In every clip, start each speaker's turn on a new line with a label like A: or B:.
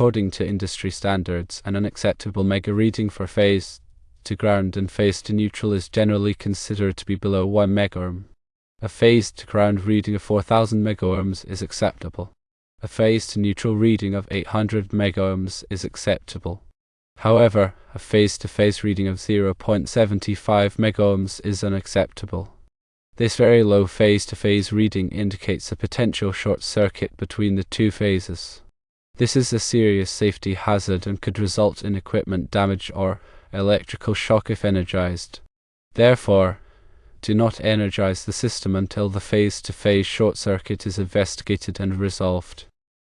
A: According to industry standards, an unacceptable Megger reading for phase to ground and phase to neutral is generally considered to be below 1 megohm. A phase to ground reading of 4000 megohms is acceptable. A phase to neutral reading of 800 megohms is acceptable. However, a phase-to-phase reading of 0.75 megohms is unacceptable. This very low phase-to-phase reading indicates a potential short circuit between the two phases. This is a serious safety hazard and could result in equipment damage or electrical shock if energized. Therefore, do not energize the system until the phase-to-phase short circuit is investigated and resolved.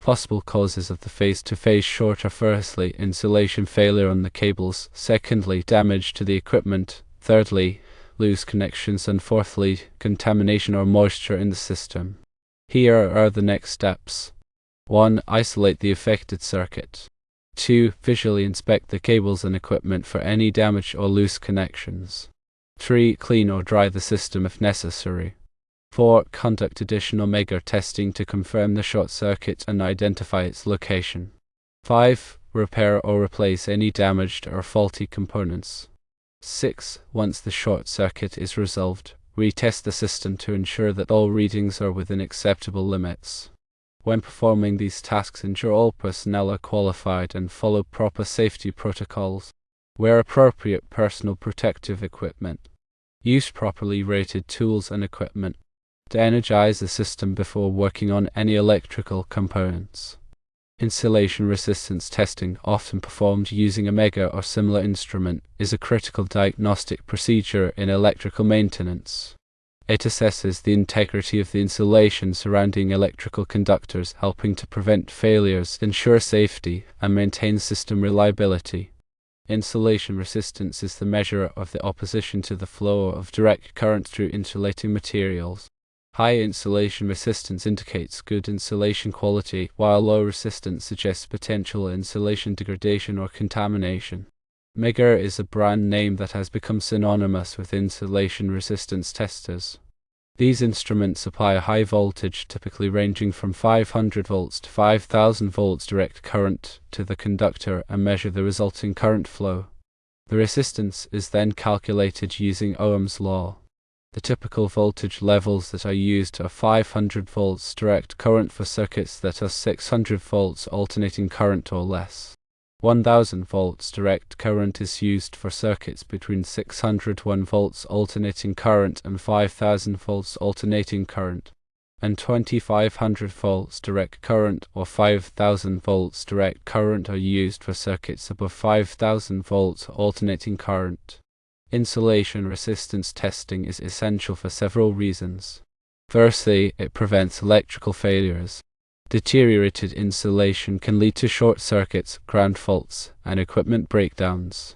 A: Possible causes of the phase-to-phase short are firstly, insulation failure on the cables, secondly, damage to the equipment, thirdly, loose connections, and fourthly, contamination or moisture in the system. Here are the next steps. 1. Isolate the affected circuit. 2. Visually inspect the cables and equipment for any damage or loose connections. 3. Clean or dry the system if necessary. 4. Conduct additional Megger testing to confirm the short circuit and identify its location. 5. Repair or replace any damaged or faulty components. 6. Once the short circuit is resolved, retest the system to ensure that all readings are within acceptable limits. When performing these tasks, ensure all personnel are qualified and follow proper safety protocols. Wear appropriate personal protective equipment. Use properly rated tools and equipment. To energize the system before working on any electrical components. Insulation resistance testing, often performed using a Megger or similar instrument, is a critical diagnostic procedure in electrical maintenance. It assesses the integrity of the insulation surrounding electrical conductors, helping to prevent failures, ensure safety, and maintain system reliability. Insulation resistance is the measure of the opposition to the flow of direct current through insulating materials. High insulation resistance indicates good insulation quality, while low resistance suggests potential insulation degradation or contamination. Megger is a brand name that has become synonymous with insulation resistance testers. These instruments apply a high voltage, typically ranging from 500 volts to 5000 volts direct current to the conductor and measure the resulting current flow. The resistance is then calculated using Ohm's law. The typical voltage levels that are used are 500 volts direct current for circuits that are 600 volts alternating current or less. 1000 volts direct current is used for circuits between 601 volts alternating current and 5000 volts alternating current, and 2500 volts direct current or 5000 volts direct current are used for circuits above 5000 volts alternating current. Insulation resistance testing is essential for several reasons. Firstly, it prevents electrical failures. Deteriorated insulation can lead to short circuits, ground faults, and equipment breakdowns.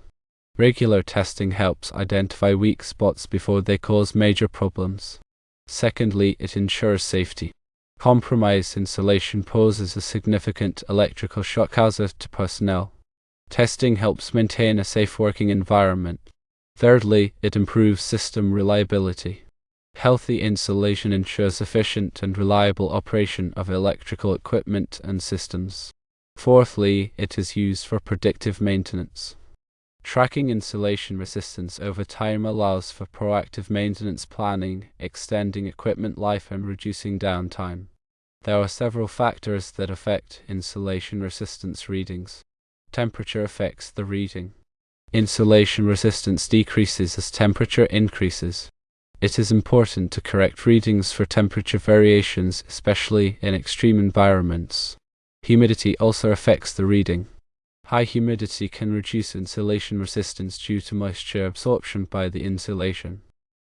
A: Regular testing helps identify weak spots before they cause major problems. Secondly, it ensures safety. Compromised insulation poses a significant electrical shock hazard to personnel. Testing helps maintain a safe working environment. Thirdly, it improves system reliability. Healthy insulation ensures efficient and reliable operation of electrical equipment and systems. Fourthly, it is used for predictive maintenance. Tracking insulation resistance over time allows for proactive maintenance planning, extending equipment life and reducing downtime. There are several factors that affect insulation resistance readings. Temperature affects the reading. Insulation resistance decreases as temperature increases. It is important to correct readings for temperature variations, especially in extreme environments. Humidity also affects the reading. High humidity can reduce insulation resistance due to moisture absorption by the insulation.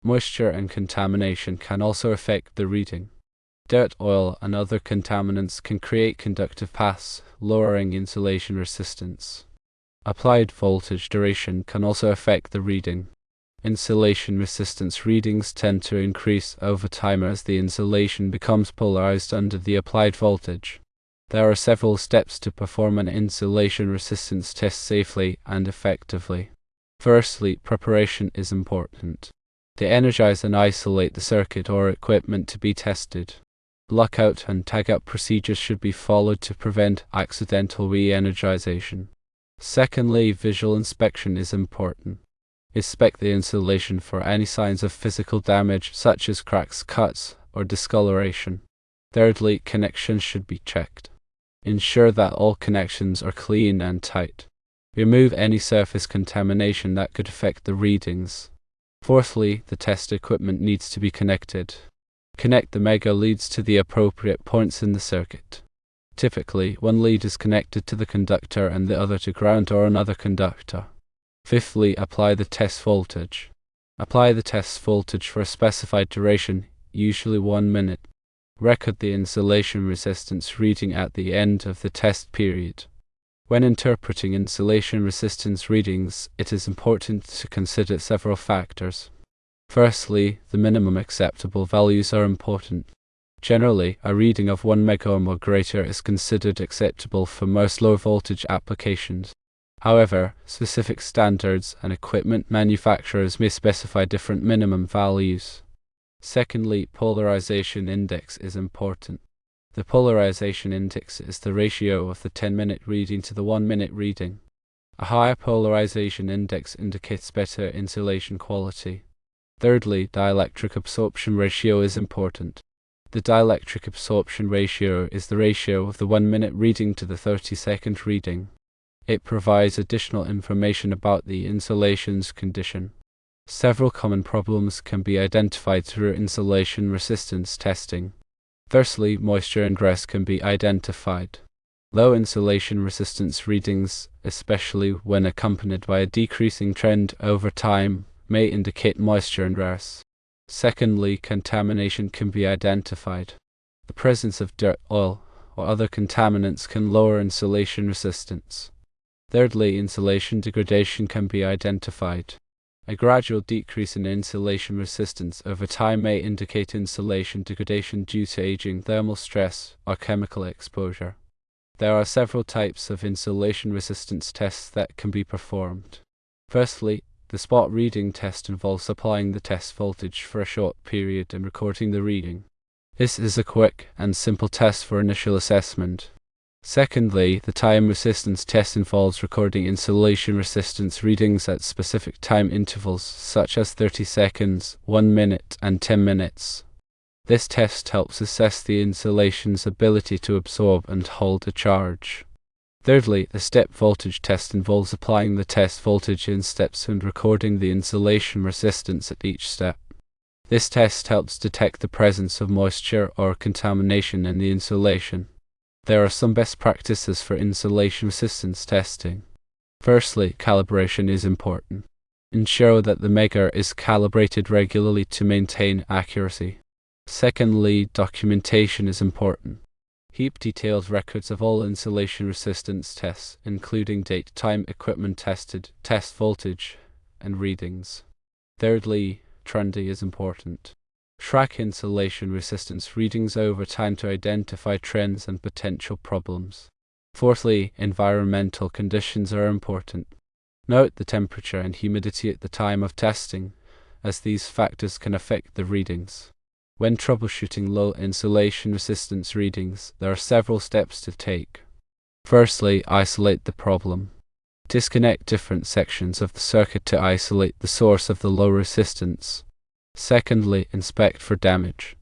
A: Moisture and contamination can also affect the reading. Dirt, oil, and other contaminants can create conductive paths, lowering insulation resistance. Applied voltage duration can also affect the reading. Insulation resistance readings tend to increase over time as the insulation becomes polarized under the applied voltage. There are several steps to perform an insulation resistance test safely and effectively. Firstly, preparation is important. To energize and isolate the circuit or equipment to be tested. Lockout and tagout procedures should be followed to prevent accidental re-energization. Secondly, visual inspection is important. Inspect the insulation for any signs of physical damage such as cracks, cuts, or discoloration. Thirdly, connections should be checked. Ensure that all connections are clean and tight. Remove any surface contamination that could affect the readings. Fourthly, the test equipment needs to be connected. Connect the Megger leads to the appropriate points in the circuit. Typically, one lead is connected to the conductor and the other to ground or another conductor. Fifthly, apply the test voltage. Apply the test voltage for a specified duration, usually 1 minute. Record the insulation resistance reading at the end of the test period. When interpreting insulation resistance readings, it is important to consider several factors. Firstly, the minimum acceptable values are important. Generally, a reading of 1 megohm or greater is considered acceptable for most low-voltage applications. However, specific standards and equipment manufacturers may specify different minimum values. Secondly, polarization index is important. The polarization index is the ratio of the 10-minute reading to the 1-minute reading. A higher polarization index indicates better insulation quality. Thirdly, dielectric absorption ratio is important. The dielectric absorption ratio is the ratio of the 1-minute reading to the 30-second reading. It provides additional information about the insulation's condition. Several common problems can be identified through insulation resistance testing. Firstly, moisture ingress can be identified. Low insulation resistance readings, especially when accompanied by a decreasing trend over time, may indicate moisture ingress. Secondly, contamination can be identified. The presence of dirt, oil, or other contaminants can lower insulation resistance. Thirdly, insulation degradation can be identified. A gradual decrease in insulation resistance over time may indicate insulation degradation due to aging, thermal stress, or chemical exposure. There are several types of insulation resistance tests that can be performed. Firstly, the spot reading test involves applying the test voltage for a short period and recording the reading. This is a quick and simple test for initial assessment. Secondly, the time resistance test involves recording insulation resistance readings at specific time intervals such as 30 seconds, 1 minute, and 10 minutes. This test helps assess the insulation's ability to absorb and hold a charge. Thirdly, the step voltage test involves applying the test voltage in steps and recording the insulation resistance at each step. This test helps detect the presence of moisture or contamination in the insulation. There are some best practices for insulation resistance testing. Firstly, calibration is important. Ensure that the Megger is calibrated regularly to maintain accuracy. Secondly, documentation is important. Keep detailed records of all insulation resistance tests, including date, time, equipment tested, test voltage, and readings. Thirdly, trendy is important. Track insulation resistance readings over time to identify trends and potential problems. Fourthly, environmental conditions are important. Note the temperature and humidity at the time of testing, as these factors can affect the readings. When troubleshooting low insulation resistance readings, there are several steps to take. Firstly, isolate the problem. Disconnect different sections of the circuit to isolate the source of the low resistance. Secondly, inspect for damage.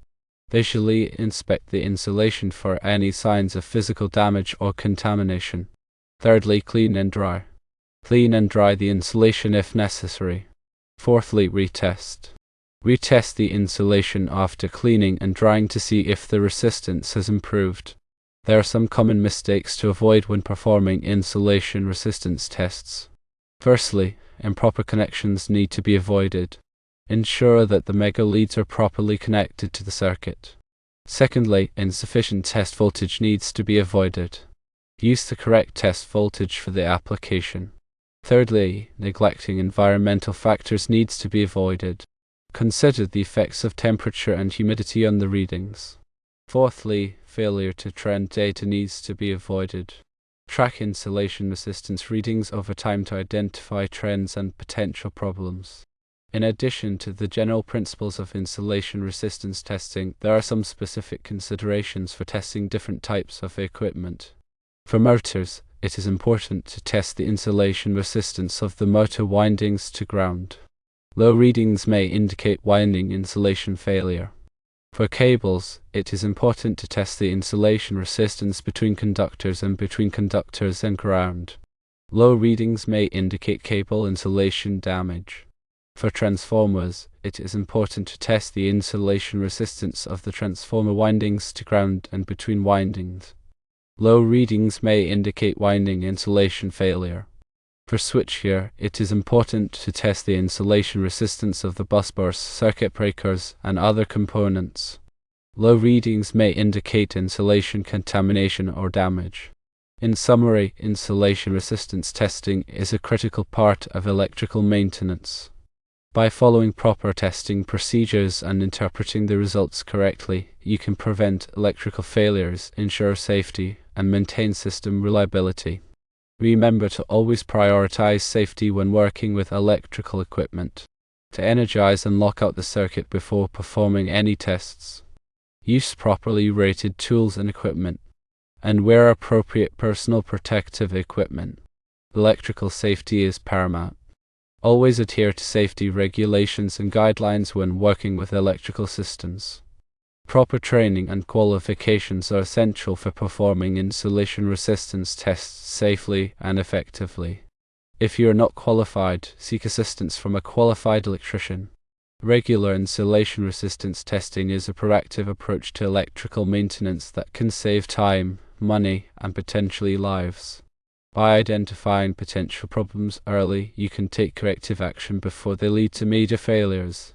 A: Visually inspect the insulation for any signs of physical damage or contamination. Thirdly, clean and dry. Clean and dry the insulation if necessary. Fourthly, retest. Retest the insulation after cleaning and drying to see if the resistance has improved. There are some common mistakes to avoid when performing insulation resistance tests. Firstly, improper connections need to be avoided. Ensure that the Megger leads are properly connected to the circuit. Secondly, insufficient test voltage needs to be avoided. Use the correct test voltage for the application. Thirdly, neglecting environmental factors needs to be avoided. Consider the effects of temperature and humidity on the readings. Fourthly, failure to trend data needs to be avoided. Track insulation resistance readings over time to identify trends and potential problems. In addition to the general principles of insulation resistance testing, there are some specific considerations for testing different types of equipment. For motors, it is important to test the insulation resistance of the motor windings to ground. Low readings may indicate winding insulation failure. For cables, it is important to test the insulation resistance between conductors and between conductors and ground. Low readings may indicate cable insulation damage. For transformers, it is important to test the insulation resistance of the transformer windings to ground and between windings. Low readings may indicate winding insulation failure. For switchgear, it is important to test the insulation resistance of the busbars, circuit breakers, and other components. Low readings may indicate insulation contamination or damage. In summary, insulation resistance testing is a critical part of electrical maintenance. By following proper testing procedures and interpreting the results correctly, you can prevent electrical failures, ensure safety, and maintain system reliability. Remember to always prioritize safety when working with electrical equipment. To energize and lock out the circuit before performing any tests. Use properly rated tools and equipment. And wear appropriate personal protective equipment. Electrical safety is paramount. Always adhere to safety regulations and guidelines when working with electrical systems. Proper training and qualifications are essential for performing insulation resistance tests safely and effectively. If you are not qualified, seek assistance from a qualified electrician. Regular insulation resistance testing is a proactive approach to electrical maintenance that can save time, money, and potentially lives. By identifying potential problems early, you can take corrective action before they lead to major failures.